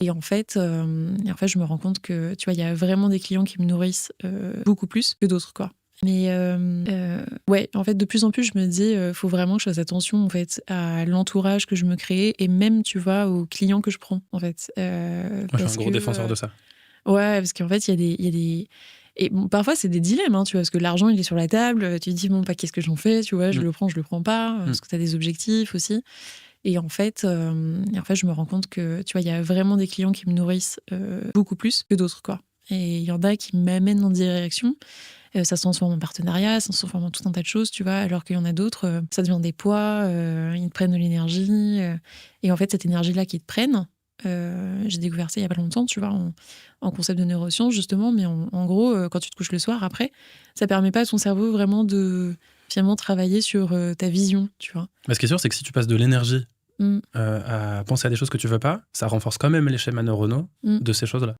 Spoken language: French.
Et en fait, je me rends compte que, tu vois, il y a vraiment des clients qui me nourrissent beaucoup plus que d'autres, quoi. Mais ouais, en fait, de plus en plus, je me dis, faut vraiment que je fasse attention, en fait, à l'entourage que je me crée et même, tu vois, aux clients que je prends, en fait. Moi, je suis un Parce gros que, défenseur de ça. ouais, parce qu'en fait, il y a des. Et bon, parfois, c'est des dilemmes, hein, tu vois, parce que l'argent, il est sur la table, tu te dis, bon, bah, qu'est-ce que j'en fais, tu vois, je Mm. le prends pas, Mm. parce que tu as des objectifs aussi. Et en fait, je me rends compte que, tu vois, il y a vraiment des clients qui me nourrissent beaucoup plus que d'autres, quoi. Et il y en a qui m'amènent dans des directions. Ça se transforme en partenariat, ça se transforme en tout un tas de choses, tu vois, alors qu'il y en a d'autres, ça devient des poids, ils te prennent de l'énergie. Et en fait, cette énergie-là qu'ils te prennent, j'ai découvert ça il y a pas longtemps, tu vois, en concept de neurosciences, justement, mais en gros, quand tu te couches le soir, après, ça permet pas à ton cerveau vraiment de finalement travailler sur ta vision, tu vois. Mais ce qui est sûr, c'est que si tu passes de l'énergie Mm, à penser à des choses que tu veux pas, ça renforce quand même les schémas neuronaux mm. de ces choses-là.